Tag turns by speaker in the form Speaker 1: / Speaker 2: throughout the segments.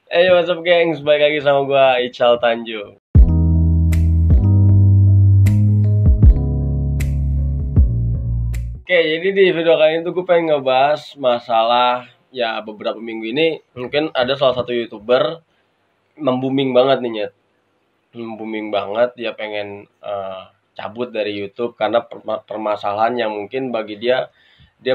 Speaker 1: What's up gengs, balik lagi sama gua Ical Tanjung. Oke, jadi di video kali ini tuh gue pengen ngebahas masalah ya beberapa minggu ini mungkin ada salah satu YouTuber membooming banget nih Nyet. Membooming banget, dia pengen cabut dari YouTube karena permasalahan yang mungkin bagi dia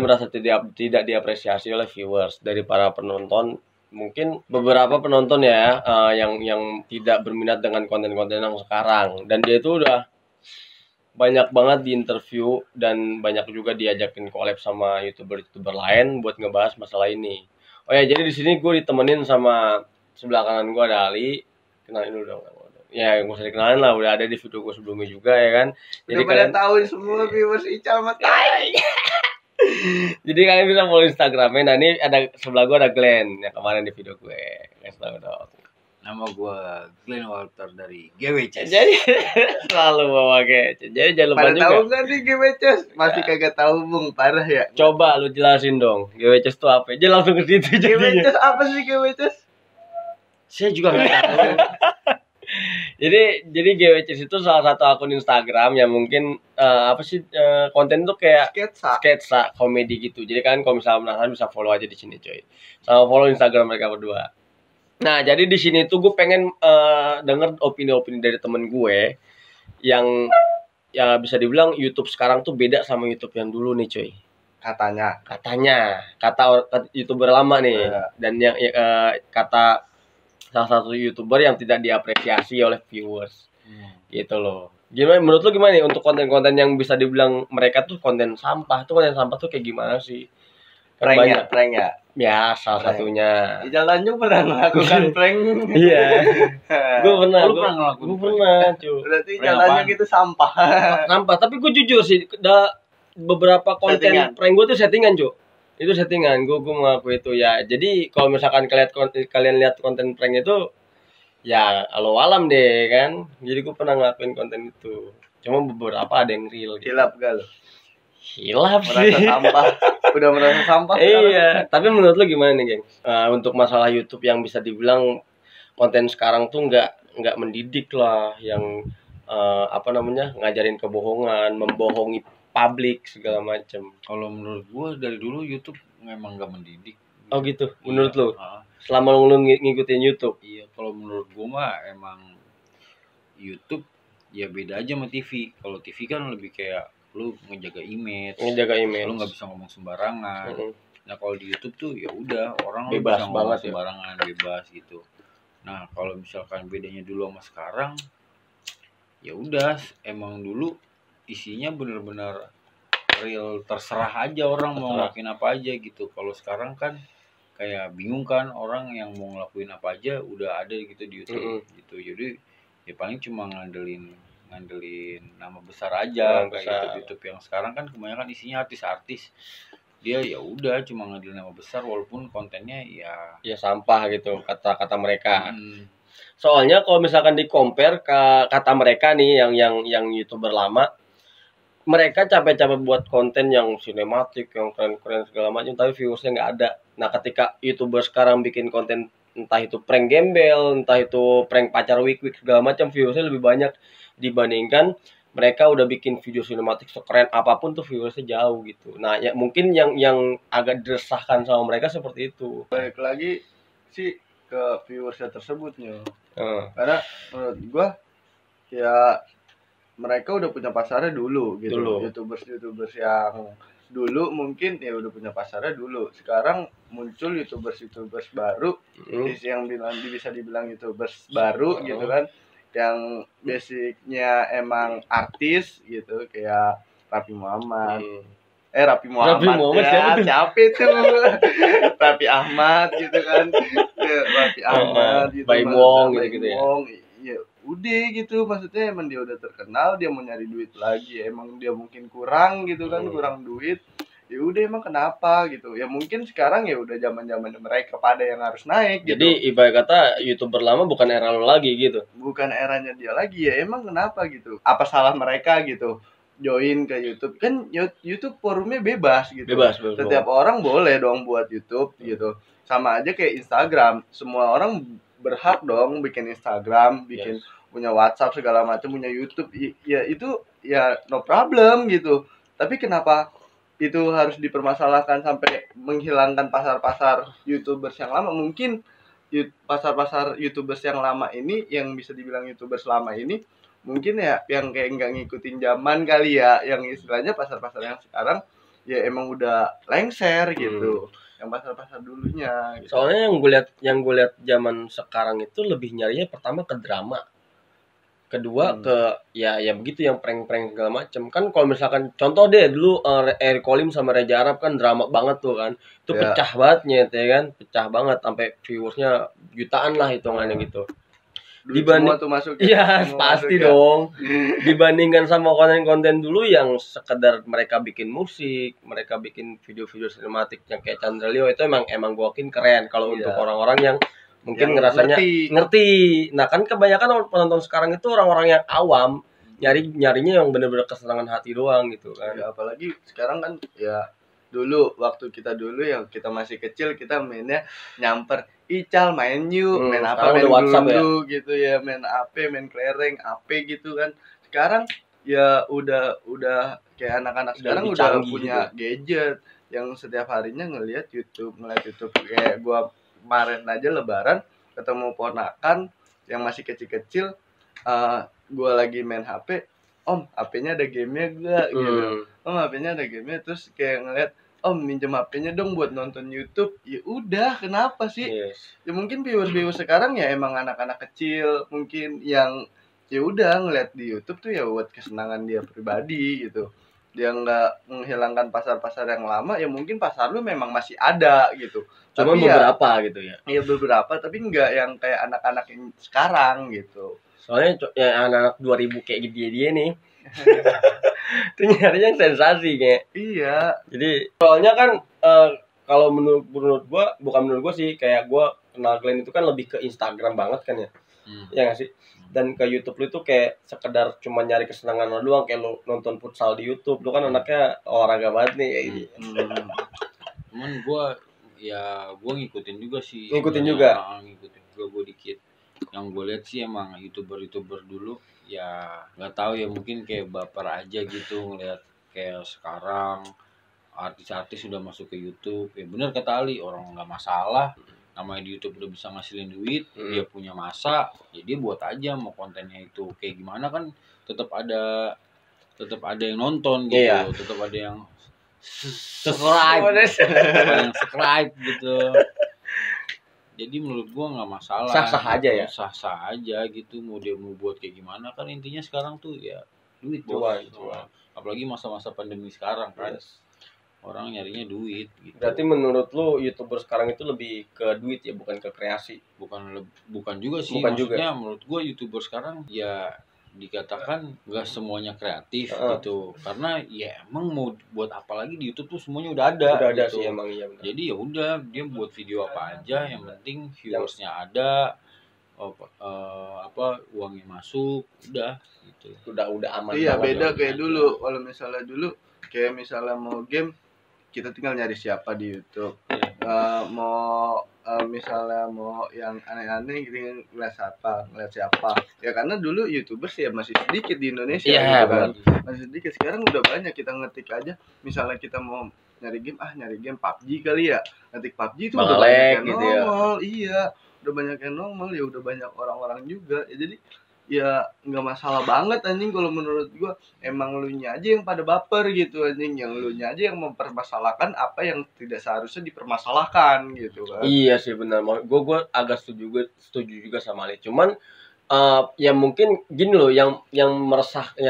Speaker 1: merasa tidak diapresiasi oleh viewers dari para penonton. Mungkin beberapa penonton ya yang tidak berminat dengan konten-konten yang sekarang, dan dia itu udah banyak banget di interview dan banyak juga diajakin collab sama youtuber lain buat ngebahas masalah ini. Oh ya, jadi di sini gue ditemenin sama sebelah kanan gue ada Ali. Kenalin dulu dong. Ya, nggak usah dikenalin lah, udah ada di video gue sebelumnya juga ya kan.
Speaker 2: Jadi kalian tahu semua viewers Ical mah tai.
Speaker 1: Jadi kalian bisa follow Instagramnya. Nah ini ada sebelah gue ada Glenn yang kemarin di video gue. Kasih tahu dong.
Speaker 2: Nama gue Glenn Walter dari GWCS.
Speaker 1: Jadi selalu bawa GWCS. Jadi jangan lupa
Speaker 2: Pada
Speaker 1: juga.
Speaker 2: tahu nggak nih GWCS? Masih kagak tahu Bung, parah ya.
Speaker 1: Coba lu jelasin dong, GWCS itu apa? Jadi langsung ke situ jadinya.
Speaker 2: GWCS apa sih GWCS?
Speaker 1: Saya juga nggak tahu. Jadi GWCS itu salah satu akun Instagram yang mungkin konten tuh kayak sketsa komedi gitu. Jadi kan kalau misalnya penasaran bisa follow aja di sini coy. Sama follow Instagram mereka berdua. Nah, jadi di sini tuh gue pengen denger opini-opini dari temen gue yang ya bisa dibilang YouTube sekarang tuh beda sama YouTube yang dulu nih coy.
Speaker 2: Katanya
Speaker 1: Kata YouTuber lama nih. Dan yang kata salah satu YouTuber yang tidak diapresiasi oleh viewers. Gitu loh. Gimana menurut lu gimana nih untuk konten-konten yang bisa dibilang mereka tuh konten sampah? Tuh konten sampah tuh kayak gimana sih?
Speaker 2: prank ya.
Speaker 1: Ya, salah satunya.
Speaker 2: Ical Tanjung pernah melakukan prank.
Speaker 1: Iya. Gue pernah.
Speaker 2: Gue
Speaker 1: pernah, cuy.
Speaker 2: Berarti Ical Tanjung itu sampah.
Speaker 1: Sampah, tapi gue jujur sih, beberapa konten prank gue tuh settingan, cuy. Itu settingan, gue mengaku itu ya. Jadi kalau misalkan kalian lihat konten prank itu, ya alo alam deh kan. Jadi gue pernah ngelakuin konten itu. Cuma beberapa ada yang real. Gitu.
Speaker 2: Hilap gak lo?
Speaker 1: Hilap sih.
Speaker 2: Merasa sampah. Udah merasa sampah.
Speaker 1: Iya. Tapi menurut lu gimana nih, geng? Untuk masalah YouTube yang bisa dibilang konten sekarang tuh nggak mendidik lah, yang ngajarin kebohongan, membohongi publik segala macam.
Speaker 3: Kalau menurut gua dari dulu YouTube memang gak mendidik.
Speaker 1: Oh gitu. Menurut lu? Selama lu ngikutin YouTube?
Speaker 3: Iya, kalau menurut gua mah emang YouTube ya beda aja sama TV. Kalau TV kan lebih kayak lu ngejaga image. Lu nggak bisa ngomong sembarangan. Nah kalau di YouTube tuh ya udah orang
Speaker 1: bebas
Speaker 3: bisa
Speaker 1: ngomong
Speaker 3: sembarangan, bebas gitu. Nah kalau misalkan bedanya dulu sama sekarang, ya udah emang dulu isinya bener-bener real, terserah aja orang mau ngelakuin apa aja gitu. Kalau sekarang kan kayak bingung kan, orang yang mau ngelakuin apa aja udah ada gitu di YouTube gitu. Jadi ya paling cuma ngandelin nama besar aja kayak YouTube yang sekarang kan kebanyakan isinya artis-artis. Dia ya udah cuma ngandelin nama besar walaupun kontennya ya
Speaker 1: sampah gitu kata mereka. Soalnya kalau misalkan di-compare ke kata mereka nih yang YouTuber lama, mereka capek-capek buat konten yang sinematik, yang keren-keren segala macam, tapi viewersnya nggak ada. Nah, ketika YouTuber sekarang bikin konten entah itu prank gembel, entah itu prank pacar wik-wik segala macam, viewersnya lebih banyak dibandingkan mereka udah bikin video sinematik sekeren apapun tuh viewersnya jauh gitu. Nah, ya mungkin yang agak diresahkan sama mereka seperti itu.
Speaker 2: Balik lagi sih ke viewersnya tersebutnya. Karena menurut gua ya mereka udah punya pasarnya dulu gitu. YouTubers yang dulu mungkin ya udah punya pasarnya dulu. Sekarang muncul YouTubers baru yang bisa dibilang YouTubers baru gitu kan, yang basicnya emang artis gitu, kayak Raffi Muhammad. Raffi Muhammad ya, siapa itu? Raffi Ahmad gitu kan. Raffi Ahmad gitu.
Speaker 1: Baim Wong gitu ya.
Speaker 2: Ya udah gitu, maksudnya emang dia udah terkenal, dia mau nyari duit lagi, emang dia mungkin kurang gitu kan, kurang duit. Ya udah emang kenapa gitu. Ya mungkin sekarang ya udah zaman-zaman mereka pada yang harus naik gitu.
Speaker 1: Jadi ibarat kata YouTuber lama bukan era lo lagi gitu.
Speaker 2: Bukan eranya dia lagi, ya emang kenapa gitu. Apa salah mereka gitu join ke YouTube? Kan YouTube forumnya bebas gitu.
Speaker 1: Bebas.
Speaker 2: Setiap orang boleh dong buat YouTube gitu. sama aja kayak Instagram. Semua orang berhak dong bikin Instagram, bikin punya WhatsApp segala macam, punya YouTube. Ya itu ya no problem gitu. Tapi kenapa itu harus dipermasalahkan sampai menghilangkan pasar-pasar YouTubers yang lama? Mungkin pasar-pasar YouTubers yang lama ini, yang bisa dibilang YouTubers lama ini, mungkin ya yang kayak nggak ngikutin zaman kali ya, yang istilahnya pasar-pasar yang sekarang ya emang udah lengser gitu, yang pasar-pasar dulunya gitu.
Speaker 1: Soalnya yang gue lihat zaman sekarang itu lebih nyarinya pertama ke drama, kedua ke ya begitu, yang prank-prank segala macem kan. Kalau misalkan contoh deh dulu Eric Colim sama Reza Arab kan drama banget tuh kan, itu pecah banget nyet ya kan, pecah banget sampai viewersnya jutaan lah hitungannya gitu. Dibanding
Speaker 2: tuh masuk
Speaker 1: ya pasti dong. Dibandingkan sama konten-konten dulu yang sekedar mereka bikin musik, mereka bikin video-video sinematik yang kayak Chandra Leo, itu emang gua yakin keren kalau untuk orang-orang yang mungkin yang ngerasanya ngerti. Nah kan kebanyakan penonton sekarang itu orang-orang yang awam, nyarinya yang bener-bener kesenangan hati doang gitu kan.
Speaker 2: Ya, apalagi sekarang kan ya dulu waktu kita dulu yang kita masih kecil, kita mainnya nyamper Ical, main yuk, main apa, main dulu gitu ya, main apa, main kelereng apa gitu kan. Sekarang ya udah kayak anak-anak sekarang udah punya gitu, gadget yang setiap harinya ngelihat YouTube kayak gua kemarin aja Lebaran ketemu ponakan yang masih kecil-kecil, gue lagi main HP, Om HP-nya ada gamenya gak gitu, Om HP-nya ada gamenya, terus kayak ngeliat, Om minjem HP-nya dong buat nonton YouTube. Ya udah, kenapa sih? Ya mungkin viewers sekarang ya emang anak-anak kecil mungkin yang ya udah ngeliat di YouTube tuh ya buat kesenangan dia pribadi gitu. Dia nggak menghilangkan pasar-pasar yang lama, ya mungkin pasar lu memang masih ada gitu.
Speaker 1: Cuma beberapa ya, gitu ya.
Speaker 2: Iya beberapa, tapi nggak yang kayak anak-anak yang sekarang gitu.
Speaker 1: Soalnya ya anak-anak 2000 kayak dia nih. Itu nyarinya sensasi kayak.
Speaker 2: Iya.
Speaker 1: Jadi soalnya kan kalau menurut gua, bukan menurut gua sih, kayak gua kenal Glenn itu kan lebih ke Instagram banget kan ya. Ya nggak sih? Dan ke YouTube lu itu kayak sekedar cuma nyari kesenangan lo doang, kayak lu nonton futsal di YouTube. Lu kan anaknya olahraga banget nih kayak gitu.
Speaker 3: Cuman gua ngikutin juga sih.
Speaker 1: Ngikutin juga
Speaker 3: gua dikit. Yang gue lihat sih emang youtuber dulu ya nggak tahu ya, mungkin kayak baper aja gitu ngelihat kayak sekarang artis-artis sudah masuk ke YouTube. Ya bener kata Ali, orang nggak masalah, namanya di YouTube udah bisa ngasilin duit, dia punya masa, ya dia buat aja mau kontennya itu kayak gimana kan, tetap ada yang nonton gitu, tetap ada yang subscribe gitu. Jadi menurut gua nggak masalah,
Speaker 1: sah-sah aja ya,
Speaker 3: sah-sah aja gitu, mau dia mau buat kayak gimana kan, intinya sekarang tuh ya duit
Speaker 1: cuan.
Speaker 3: Apalagi masa-masa pandemi sekarang kan, orang nyarinya duit gitu.
Speaker 1: Berarti menurut lu YouTuber sekarang itu lebih ke duit ya, bukan ke kreasi?
Speaker 3: Bukan juga sih,
Speaker 1: bukan
Speaker 3: maksudnya
Speaker 1: juga.
Speaker 3: Menurut gua YouTuber sekarang ya dikatakan nggak semuanya kreatif gitu, karena ya emang mau buat apa lagi di YouTube tuh semuanya udah ada
Speaker 1: sih
Speaker 3: gitu.
Speaker 1: emang, iya benar.
Speaker 3: Jadi ya udah, dia buat video apa aja, yang penting viewersnya ada, uangnya masuk, udah gitu.
Speaker 1: Udah aman.
Speaker 2: Iya beda kayak dulu. Kalau misalnya dulu kayak misalnya mau game, kita tinggal nyari siapa di YouTube. Misalnya mau yang aneh-aneh gitu, ngeliat siapa ya, karena dulu YouTubers ya masih sedikit di Indonesia gitu kan, masih sedikit. Sekarang udah banyak, kita ngetik aja misalnya kita mau nyari game PUBG kali ya, ngetik PUBG itu udah banyak yang gitu nongol ya. Iya udah banyak yang nongol, ya udah banyak orang-orang juga ya. Jadi ya nggak masalah banget anjing kalau menurut gua. Emang lu nya aja yang pada baper gitu anjing, yang lu nya aja yang mempermasalahkan apa yang tidak seharusnya dipermasalahkan gitu kan.
Speaker 1: Iya sih benar, gua agak setuju juga sama Ali. Cuman ya mungkin gini loh, yang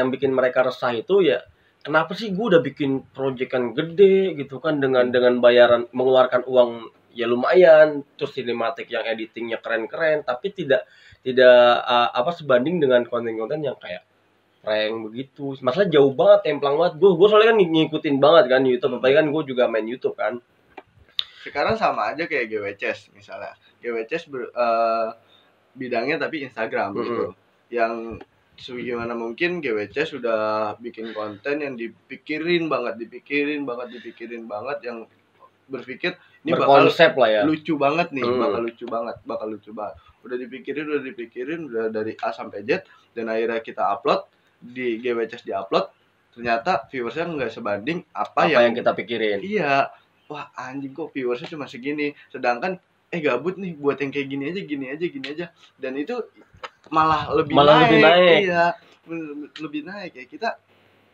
Speaker 1: bikin mereka resah itu ya, kenapa sih gua udah bikin proyekan gede gitu kan, dengan bayaran, mengeluarkan uang ya lumayan, terus sinematik yang editingnya keren-keren, tapi tidak sebanding dengan konten-konten yang kayak prank begitu. Masalah jauh banget, templang banget. Gue soalnya kan ngikutin banget kan YouTube, apalagi kan gue juga main YouTube kan.
Speaker 2: Sekarang sama aja kayak GWCS misalnya. GWCS bidangnya tapi Instagram gitu. Yang gimana mungkin GWCS sudah bikin konten yang dipikirin banget, yang berpikir ini
Speaker 1: berkonsep lah ya,
Speaker 2: lucu banget nih, bakal lucu banget. Udah dipikirin udah dari A sampai Z, dan akhirnya kita upload di GWCS, diupload, ternyata viewersnya nggak sebanding apa yang
Speaker 1: kita pikirin.
Speaker 2: Iya, wah anjing kok viewersnya cuma segini, sedangkan gabut nih buat yang kayak gini aja, dan itu malah lebih naik. Iya, lebih naik. Ya kita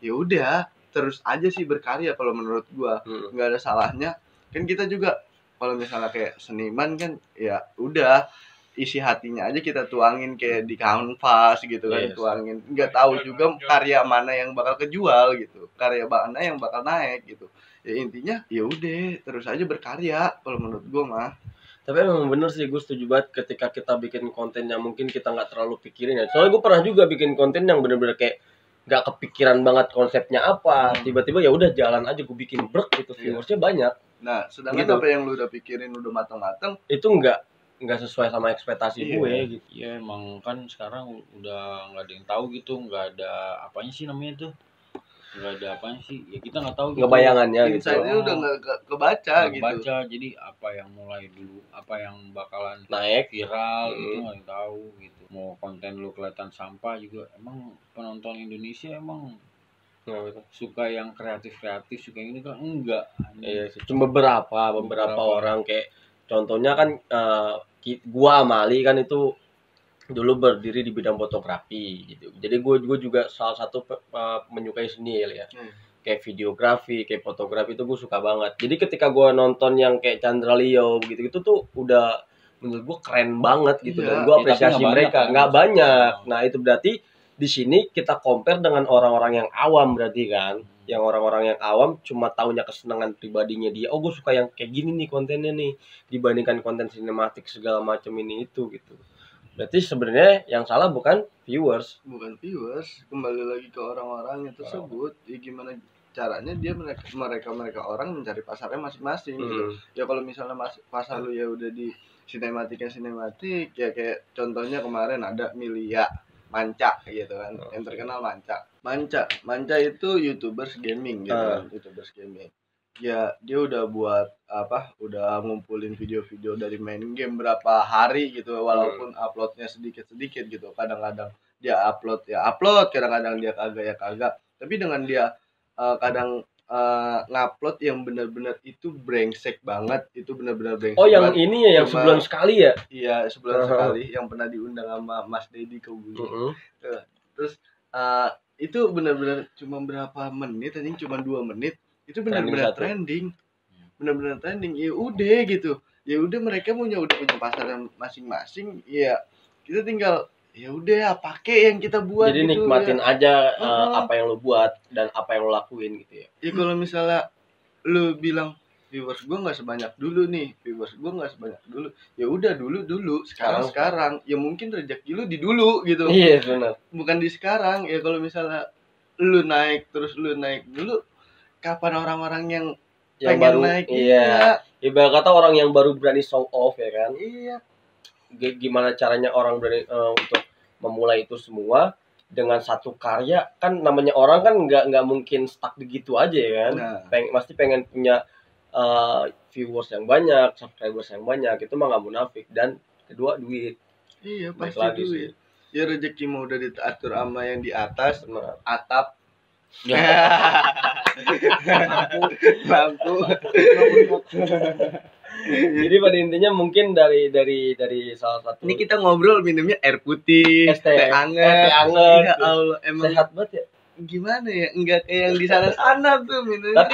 Speaker 2: ya udah terus aja sih berkarya kalau menurut gua. Nggak ada salahnya kan. Kita juga kalau misalnya kayak seniman kan, ya udah isi hatinya aja kita tuangin kayak di kanvas gitu kan. Tuangin, nggak tahu juga karya mana yang bakal kejual gitu, karya mana yang bakal naik gitu. Ya intinya ya udah terus aja berkarya kalau menurut gua mah.
Speaker 1: Tapi emang bener sih, gue setuju banget ketika kita bikin konten yang mungkin kita nggak terlalu pikirin ya. Soalnya gue pernah juga bikin konten yang bener-bener kayak nggak kepikiran banget konsepnya apa, tiba-tiba ya udah jalan aja gue bikin brek gitu, viewersnya banyak.
Speaker 2: Nah sedangkan gitu, apa yang lu udah pikirin udah matang-matang
Speaker 1: itu nggak sesuai sama ekspektasi gue gitu.
Speaker 3: Ya emang kan sekarang udah nggak ada yang tahu gitu, nggak ada apanya sih namanya tuh, nggak ada apanya sih ya, kita nggak tahu gitu,
Speaker 1: bayangannya gitu.
Speaker 2: Insight-nya udah nggak kebaca gitu.
Speaker 3: Jadi apa yang mulai dulu, apa yang bakalan
Speaker 1: naik
Speaker 3: viral itu nggak yang tahu gitu. Mau konten lu kelihatan sampah juga, emang penonton Indonesia emang suka yang kreatif, suka ini kan enggak.
Speaker 1: Iya sih, cuma beberapa orang kayak contohnya kan gua Amali kan itu dulu berdiri di bidang fotografi gitu. Jadi gue juga salah satu menyukai seni ya. Kayak videografi, kayak fotografi itu gue suka banget. Jadi ketika gue nonton yang kayak Chandra Leo gitu tuh udah menurut gue keren banget gitu. Dan gue apresiasi mereka. Nggak banyak. Nah itu berarti di sini kita compare dengan orang-orang yang awam berarti kan. Yang orang-orang yang awam cuma taunya kesenangan pribadinya dia. Oh gue suka yang kayak gini nih kontennya nih, dibandingkan konten sinematik segala macam ini itu gitu. Berarti sebenarnya yang salah bukan viewers,
Speaker 2: kembali lagi ke orang-orang tersebut. Ya gimana caranya dia mereka orang mencari pasarnya masing-masing gitu. Ya kalau misalnya pasar lu ya udah di sinematik ya kayak contohnya kemarin ada Milia Manca gitu kan, yang terkenal Manca itu YouTubers gaming gitu kan, YouTubers gaming. Ya dia udah buat udah ngumpulin video-video dari main game berapa hari gitu, walaupun uploadnya sedikit-sedikit gitu. Kadang-kadang dia upload, kadang-kadang dia kagak. Tapi dengan dia kadang ngupload yang benar-benar itu brengsek banget, itu benar-benar brengsek.
Speaker 1: Oh yang banget. Ini ya yang sebulan sekali ya?
Speaker 2: Iya sebulan sekali, yang pernah diundang sama Mas Deddy Kebuli. Terus itu benar-benar cuma berapa menit, anjing cuma 2 menit. Itu benar-benar trending. Ya udah gitu. Ya udah mereka udah punya pasar masing-masing. Ya kita tinggal ya udah pakai yang kita buat.
Speaker 1: Jadi gitu, nikmatin aja apa yang lu buat dan apa yang lu lakuin gitu ya.
Speaker 2: Ya kalau misalnya lu bilang viewers gue nggak sebanyak dulu nih, ya udah dulu sekarang ya mungkin rezeki lu di dulu gitu.
Speaker 1: Iya benar.
Speaker 2: Bukan di sekarang. Ya kalau misalnya lu naik dulu, kapan orang-orang yang pengen
Speaker 1: baru
Speaker 2: naik?
Speaker 1: Iya. Ibarat kata orang yang baru berani show off ya kan.
Speaker 2: Iya.
Speaker 1: Gimana caranya orang berani untuk memulai itu semua dengan satu karya kan, namanya orang kan nggak mungkin stuck begitu aja ya kan. Pasti pengen punya viewers yang banyak, subscribers yang banyak, itu mah nggak munafik. Dan kedua duit.
Speaker 2: Iya pasti duit. Ya rezeki mau udah diatur sama yang di atas, atap. Lampu.
Speaker 1: Jadi pada intinya mungkin dari salah satu.
Speaker 2: Ini kita ngobrol minumnya air putih, teh anget.
Speaker 1: Ya
Speaker 2: Allah, emang
Speaker 1: sehat banget ya.
Speaker 2: Gimana ya? Enggak kayak yang di sana tuh minumnya.
Speaker 1: Tapi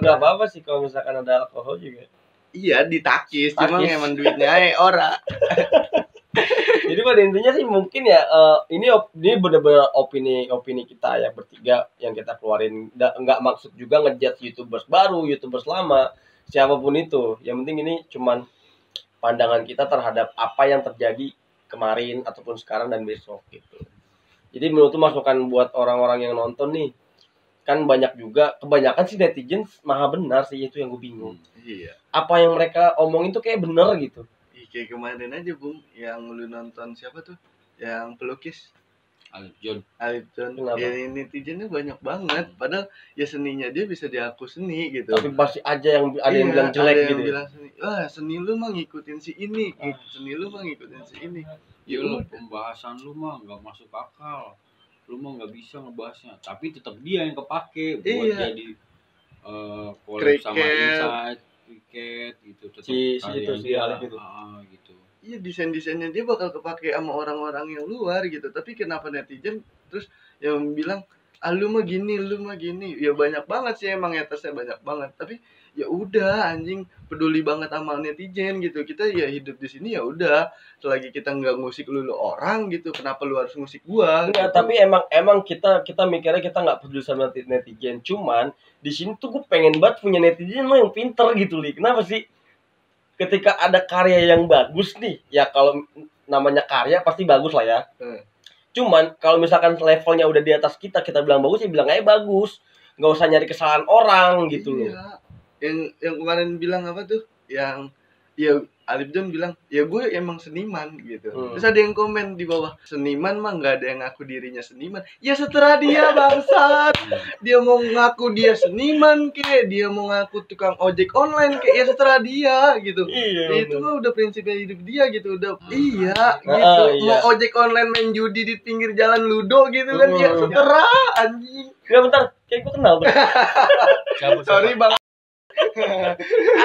Speaker 1: enggak apa-apa sih kalau misalkan ada alkohol juga.
Speaker 2: Iya, ditakis, cuma emang duitnya ora.
Speaker 1: Jadi pada intinya sih mungkin ya ini benar-benar opini kita ya bertiga yang kita keluarin. Nggak maksud juga ngejudge YouTubers baru, YouTubers lama, siapapun itu. Yang penting ini cuman pandangan kita terhadap apa yang terjadi kemarin ataupun sekarang dan besok gitu. Jadi menurut tuh masukan buat orang-orang yang nonton nih, kan banyak juga, kebanyakan sih netizen maha benar sih, itu yang gue bingung.
Speaker 2: Iya.
Speaker 1: Apa yang mereka omongin tuh kayak bener gitu.
Speaker 2: Kayak kemarin aja Bung, yang lu nonton siapa tuh? Yang pelukis. Alip John. Ya netizennya banyak banget. Padahal ya seninya dia bisa diaku seni gitu.
Speaker 1: Tapi pasti aja yang ada yang bilang jelek
Speaker 2: ada
Speaker 1: gitu.
Speaker 2: Yang bilang seni. Wah, seni lu mah ngikutin si ini. Seni lu mah ngikutin si ini.
Speaker 3: Ya lu pembahasan lu mah nggak masuk akal. Lu mah nggak bisa ngebahasnya. Tapi tetap dia yang kepake buat jadi collab sama Insight, Cricket gitu. Tetap
Speaker 1: si Alip itu.
Speaker 3: Gitu.
Speaker 2: Iya, desain-desainnya dia bakal kepake sama orang-orang yang luar gitu. Tapi kenapa netizen terus yang bilang lu mah gini. Ya banyak banget sih emang hatersnya banyak banget. Tapi ya udah anjing, peduli banget sama netizen gitu. Kita ya hidup di sini ya udah. Selagi kita nggak ngusik lu orang gitu, kenapa lu harus ngusik gua?
Speaker 1: Enggak,
Speaker 2: gitu.
Speaker 1: tapi emang kita mikirnya kita nggak peduli sama netizen. Cuman di sini tuh gue pengen banget punya netizen lo yang pinter gitu, Li. Kenapa sih? Ketika ada karya yang bagus nih, ya kalau namanya karya pasti bagus lah ya. Cuman kalau misalkan levelnya udah di atas kita bilang bagus, ya bilang aja bagus. Nggak usah nyari kesalahan orang gitu loh.
Speaker 2: Yang kemarin bilang apa tuh? Yang ya Alip John bilang, ya gue emang seniman gitu. Terus ada yang komen di bawah, seniman mah nggak ada yang ngaku dirinya seniman. Ya setelah dia bangsat. Dia mau ngaku dia seniman kek, dia mau ngaku tukang ojek online kek, ya setelah dia gitu.
Speaker 1: Iya,
Speaker 2: itu mah udah prinsipnya hidup dia gitu. Udah gitu. Mau ojek online main judi di pinggir jalan ludo gitu kan, ya seterah anjing.
Speaker 1: Enggak, bentar, kayak gue kenal tuh.
Speaker 2: Sorry bang.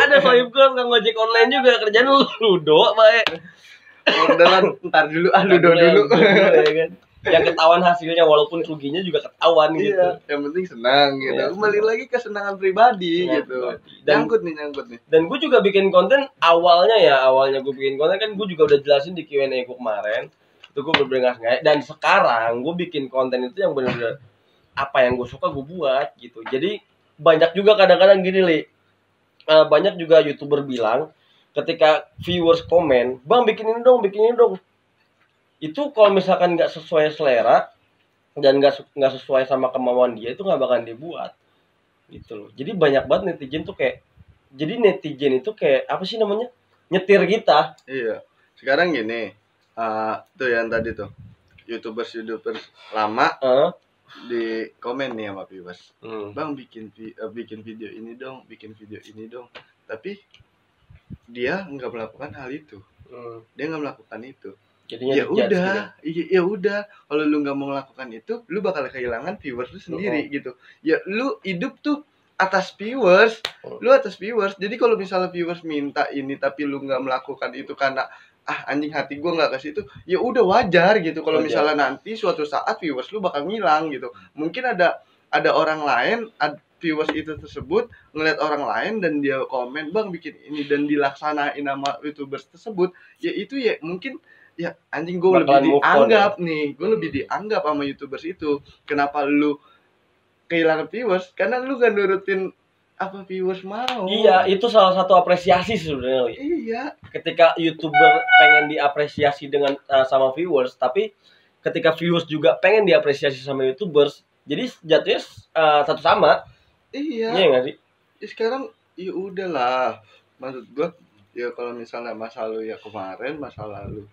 Speaker 1: Ada sohib gue tukang ojek online juga, kerjaan ludo baik.
Speaker 2: Orderan ntar dulu ludo dulu.
Speaker 1: Ya kan? Yang ketahuan hasilnya walaupun ruginya juga ketahuan gitu.
Speaker 2: Yang penting senang gitu. Kembali lagi ke kesenangan pribadi gitu. Nyangkut nih.
Speaker 1: Dan gue juga bikin konten awalnya gue bikin konten kan gue juga udah jelasin di Q&A gue kemarin. Itu gue bener-bener nggak. Dan sekarang gue bikin konten itu yang bener-bener apa yang gue suka gue buat gitu. Jadi banyak juga kadang-kadang gini, Li. Banyak juga YouTuber bilang ketika viewers komen, "Bang, bikin ini dong." Itu kalau misalkan nggak sesuai selera dan nggak sesuai sama kemauan dia, itu nggak bakalan dibuat gitu loh. Jadi banyak banget netizen tuh kayak, jadi netizen itu kayak apa sih namanya, nyetir kita.
Speaker 2: Iya, sekarang gini, tuh yang tadi tuh youtubers lama di komen nih sama viewers, "Bang, bikin video ini dong, tapi dia nggak melakukan hal itu. Dia nggak melakukan itu. Jadinya ya udah kalau lu nggak mau melakukan itu, lu bakal kehilangan viewers lu sendiri gitu. Ya lu hidup tuh atas viewers, jadi kalau misalnya viewers minta ini tapi lu nggak melakukan itu karena anjing hati gue nggak ke situ, ya udah wajar gitu. Kalau misalnya nanti suatu saat viewers lu bakal ngilang gitu. Mungkin ada orang lain, viewers itu tersebut ngeliat orang lain dan dia komen, "Bang, bikin ini," dan dilaksanain sama YouTubers tersebut, ya itu ya mungkin ya anjing gue lebih dianggap nih, gue lebih dianggap sama YouTubers itu. Kenapa lu kehilangan viewers? Karena lu gak nurutin apa viewers mau.
Speaker 1: Iya, itu salah satu apresiasi sebenarnya.
Speaker 2: Iya.
Speaker 1: Ketika YouTuber pengen diapresiasi dengan sama viewers, tapi ketika viewers juga pengen diapresiasi sama YouTubers, jadi jatuhnya satu sama.
Speaker 2: Iya.
Speaker 1: Iya nggak sih?
Speaker 2: Ya sekarang ya udahlah. Maksud gua ya kalau misalnya masa lalu ya kemarin, masa lalu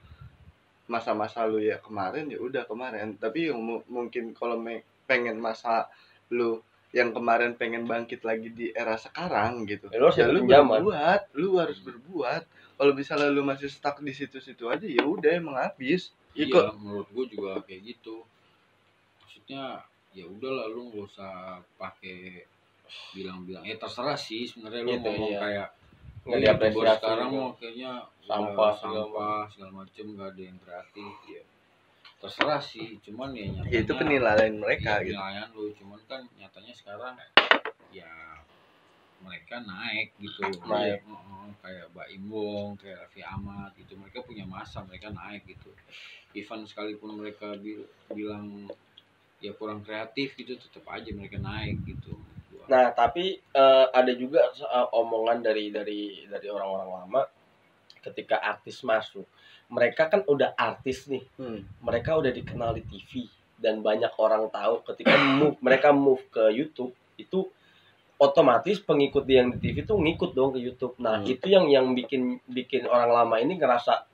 Speaker 2: ya kemarin, ya udah kemarin. Tapi yang mungkin kalau pengen masa lu yang kemarin pengen bangkit lagi di era sekarang gitu, ya lu harus berbuat. Kalau misalnya lu masih stuck di situ-situ aja, ya udah emang habis.
Speaker 3: Iya, menurut gua juga kayak gitu. Maksudnya ya udahlah, lu nggak usah pakai bilang-bilang. Terserah sih sebenarnya lu ngomong kayak
Speaker 1: nggak diapresiasi
Speaker 3: sekarang mau kayaknya sampah segala macem, nggak ada yang kreatif. Ya terserah sih, cuman ya nyatanya
Speaker 2: itu penilaian mereka
Speaker 3: gitu. Penilaian lu, cuman kan nyatanya sekarang ya mereka naik gitu. Kayak Baim Wong, kayak Raffi Ahmad gitu, mereka punya masa, mereka naik gitu. Even sekalipun mereka bilang ya kurang kreatif gitu, tetap aja mereka naik gitu.
Speaker 1: Nah, tapi ada juga omongan dari orang-orang lama ketika artis masuk. Mereka kan udah artis nih. Mereka udah dikenal di TV dan banyak orang tahu. Ketika mereka move ke YouTube, itu otomatis pengikut yang di TV tuh ngikut dong ke YouTube. Nah, itu yang bikin orang lama ini ngerasa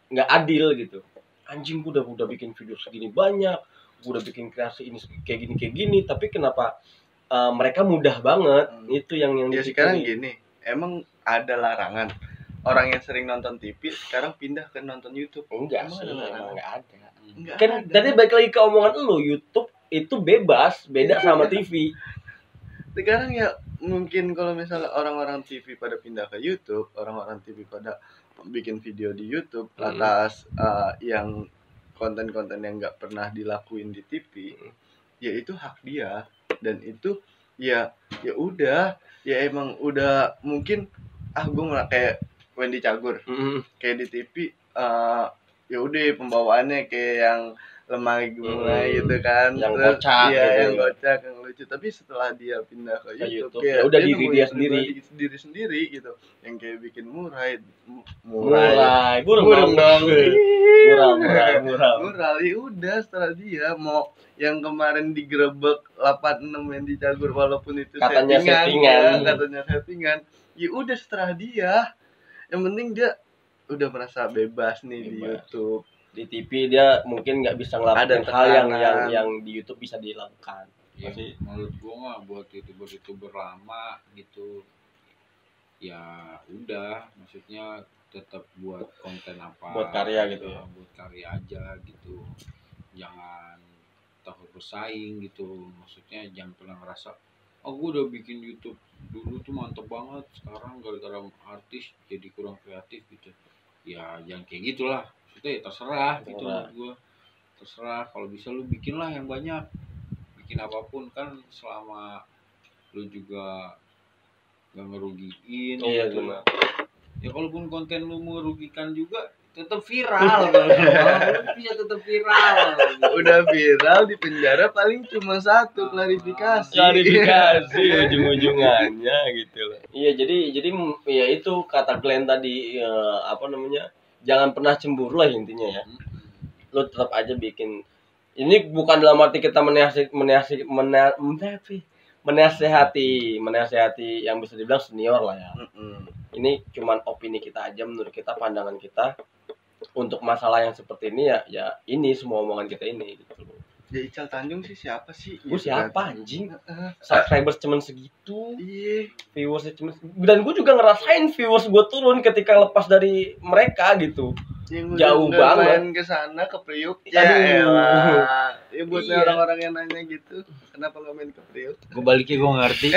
Speaker 1: nggak adil gitu. anjing gue udah bikin video segini banyak, gue udah bikin kreasi ini kayak gini, tapi kenapa mereka mudah banget? Itu yang
Speaker 2: ya sekarang gini, emang ada larangan orang yang sering nonton TV sekarang pindah ke nonton YouTube?
Speaker 1: Enggak sih, emang nggak ada. Kan tadi balik lagi ke omongan lu, YouTube itu bebas, beda sama TV.
Speaker 2: Sekarang ya mungkin kalau misalnya orang-orang TV pada pindah ke YouTube, orang-orang TV pada bikin video di YouTube atas yang konten-konten yang nggak pernah dilakuin di TV, ya itu hak dia, dan itu ya udah, ya emang udah mungkin gue malah kayak Wendy Cagur, kayak di TV ya udah pembawaannya kayak yang lemah gitu kan,
Speaker 1: yang kocak,
Speaker 2: yang kocak, yang lucu, tapi setelah dia pindah ke YouTube
Speaker 1: ya udah diri dia
Speaker 2: sendiri gitu, yang kayak bikin mural ya udah, setelah dia mau yang kemarin digerebek 86 yang dicagur walaupun itu
Speaker 1: katanya
Speaker 2: settingan, ya udah setelah dia, yang penting dia udah merasa bebas nih di YouTube.
Speaker 1: Di TV dia mungkin nggak bisa ngelakuin hal yang di YouTube bisa dilakukan.
Speaker 3: Ya, menurut gua mah buat youtuber lama gitu, ya udah, maksudnya tetap buat konten apa,
Speaker 1: buat karya gitu ya,
Speaker 3: buat karya aja gitu, jangan takut bersaing gitu, maksudnya jangan pernah ngerasa gua udah bikin YouTube dulu tuh mantep banget, sekarang gara-gara artis jadi kurang kreatif gitu. Ya jangan kayak gitulah, maksudnya ya terserah gitu, menurut gue terserah, kalau bisa lu bikin lah yang banyak, bikin apapun kan selama lu juga gak ngerugiin gitu. Ya kalaupun konten lu merugikan juga tetap viral kan. Bisa tetap viral.
Speaker 2: Udah viral di penjara paling cuma satu klarifikasi
Speaker 1: ujung-ujungannya gitu loh. Iya, jadi ya itu kata Glenn tadi, jangan pernah cemburu lah intinya ya. Lo tetap aja bikin. Ini bukan dalam arti kita menasehati yang bisa dibilang senior lah ya. Ini cuman opini kita aja, menurut kita, pandangan kita untuk masalah yang seperti ini ya ini semua omongan kita ini gitu loh.
Speaker 2: Ya Ical Tanjung sih siapa sih?
Speaker 1: Gue siapa anjing? Subscribers cuman segitu.
Speaker 2: Iya.
Speaker 1: Viewersnya cuman, dan gue juga ngerasain viewers gue turun ketika lepas dari mereka gitu. Jauh banget.
Speaker 2: Main ke sana ke Priuk. Ya elah. Ya buat orang-orang yang nanya gitu, kenapa nggak main ke Priuk?
Speaker 3: Gue baliknya gue ngerti.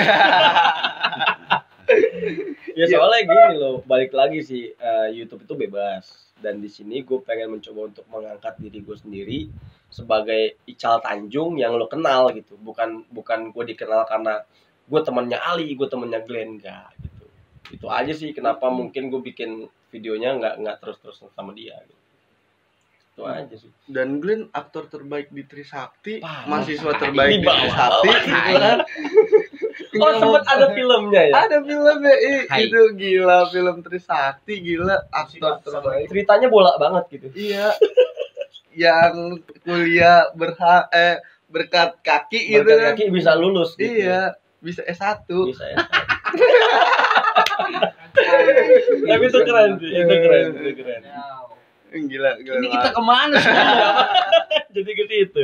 Speaker 1: Ya soalnya gini loh, balik lagi sih, YouTube itu bebas. Dan di sini gue pengen mencoba untuk mengangkat diri gue sendiri sebagai Ical Tanjung yang lo kenal gitu. Bukan gue dikenal karena gue temannya Ali, gue temannya Glenn, enggak gitu. Itu aja sih kenapa mungkin gue bikin videonya nggak terus sama dia gitu. Itu aja sih.
Speaker 2: Dan Glenn aktor terbaik di Trisakti, mahasiswa terbaik di Trisakti gitu kan.
Speaker 1: Oh, sempat ada filmnya ya?
Speaker 2: Ada filmnya, itu gila, film Trisakti, gila, aktor terbaik.
Speaker 1: Ceritanya bola banget gitu.
Speaker 2: Iya. Yang kuliah berkat kaki gitu.
Speaker 1: Berkat kaki bisa lulus gitu.
Speaker 2: Iya, bisa S1.
Speaker 1: Bisa S1. Tapi itu keren sih, itu keren.
Speaker 2: Gila.
Speaker 3: Ini kita kemana sih?
Speaker 1: Jadi gitu.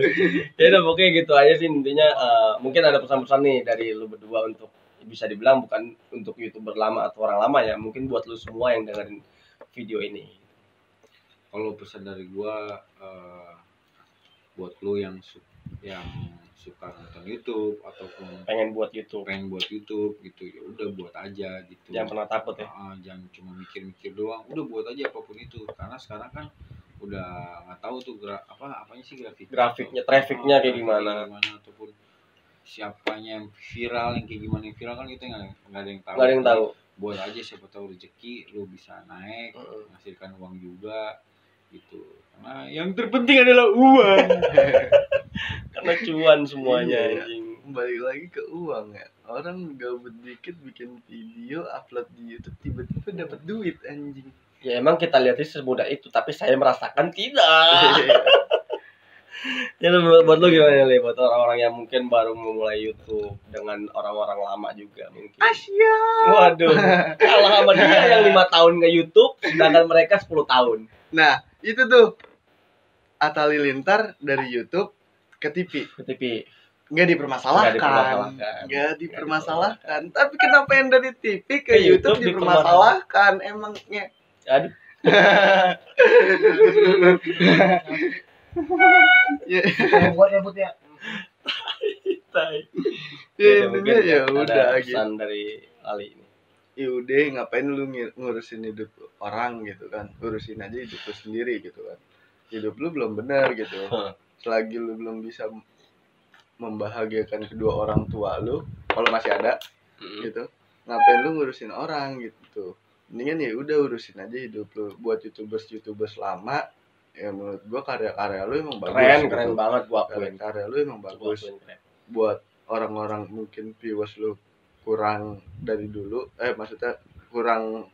Speaker 1: Ya udah pokoknya gitu aja sih intinya. Mungkin ada pesan-pesan nih dari lu berdua untuk, bisa dibilang bukan untuk YouTuber lama atau orang lama ya, mungkin buat lu semua yang dengerin video ini.
Speaker 3: Kalau pesan dari gua, buat lu yang suka nonton YouTube ataupun
Speaker 1: pengen buat YouTube
Speaker 3: gitu, ya udah buat aja gitu.
Speaker 1: Jangan pernah takut ya.
Speaker 3: Jangan cuma mikir doang, udah buat aja apapun itu, karena sekarang kan udah nggak tahu tuh apanya sih
Speaker 1: grafiknya, trafficnya kayak gimana,
Speaker 3: ataupun siapanya yang viral, yang kayak gimana yang viral kan kita nggak ada yang tahu. Buat aja, siapa tahu rezeki lu bisa naik, menghasilkan uang juga gitu, karena yang terpenting adalah uang.
Speaker 1: Karena cuan semuanya.
Speaker 2: Balik lagi ke uang ya, orang gabut dikit bikin video upload di YouTube tiba-tiba dapat duit anjing.
Speaker 1: Ya emang kita lihat semudah itu, tapi saya merasakan tidak. Ya buat lo gimana nih, buat orang-orang yang mungkin baru memulai YouTube dengan orang-orang lama juga mungkin.
Speaker 2: Asia.
Speaker 1: Waduh, kalah sama dia yang 5 tahun nge YouTube, sedangkan mereka 10 tahun.
Speaker 2: Nah, itu tuh Atta Halilintar dari YouTube ke TV.
Speaker 1: Ke TV.
Speaker 2: Nggak dipermasalahkan. Tapi kenapa yang dari TV ke YouTube dipermasalahkan? Emangnya?
Speaker 1: Aduh.
Speaker 4: Buat rambutnya.
Speaker 2: Ya udah
Speaker 1: gitu. Pesan dari Ali ini.
Speaker 2: Ya udah, ngapain lu ngurusin hidup orang gitu kan? Urusin aja hidup lu sendiri gitu kan. Hidup lu belum benar gitu. Selagi lu belum bisa membahagiakan kedua orang tua lu, kalau masih ada gitu, ngapain lu ngurusin orang gitu. Mendingan ya udah urusin aja hidup lu. Buat youtubers lama, ya menurut gua karya lu emang bagus.
Speaker 1: Keren banget gua akuin.
Speaker 2: Karya lu emang bagus. Buat orang-orang mungkin viewers lu kurang dari dulu, maksudnya kurang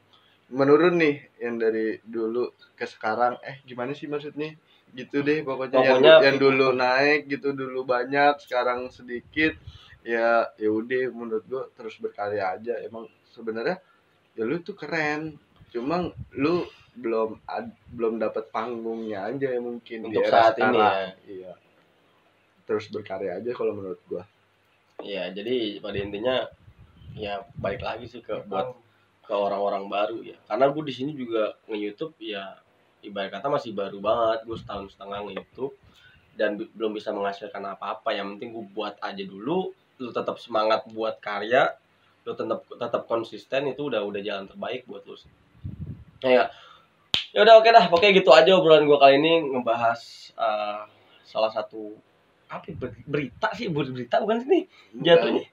Speaker 2: menurun nih yang dari dulu ke sekarang. Gimana sih maksudnya? Gitu deh pokoknya yang dulu naik gitu, dulu banyak, sekarang sedikit. Ya udah, menurut gua terus berkarya aja. Emang sebenarnya ya lu tuh keren, cuma lu belum dapat panggungnya aja ya mungkin
Speaker 1: untuk saat ini ya.
Speaker 2: Iya, terus berkarya aja kalau menurut gua.
Speaker 1: Iya, jadi pada intinya ya balik lagi sih ke orang-orang baru ya, karena gue di sini juga nge-YouTube ya ibarat kata masih baru banget. Gue setahun setengah nge-YouTube dan belum bisa menghasilkan apa-apa. Yang penting gue buat aja dulu. Lu tetap semangat buat karya, lu tetap konsisten, itu udah jalan terbaik buat lu sih. Ya udah, oke dah, pokoknya gitu aja obrolan gue kali ini, ngebahas salah satu berita bukan sih nih jatuhnya,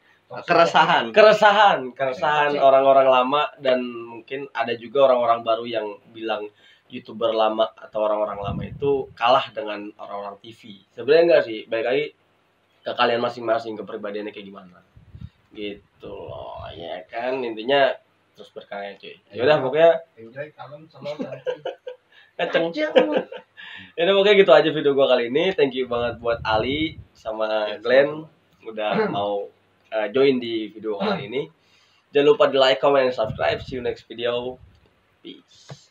Speaker 1: keresahan orang-orang lama. Dan mungkin ada juga orang-orang baru yang bilang YouTuber lama atau orang-orang lama itu kalah dengan orang-orang TV. Sebenarnya enggak sih, balik lagi ke kalian masing-masing, kepribadiannya kayak gimana gitu loh ya kan. Intinya terus berkarya cuy. Yaudah pokoknya kenceng. Yaudah pokoknya gitu aja video gua kali ini. Thank you banget buat Ali sama Glenn udah mau join di video kali ini. Jangan lupa di like, comment, and subscribe. See you next video. Peace.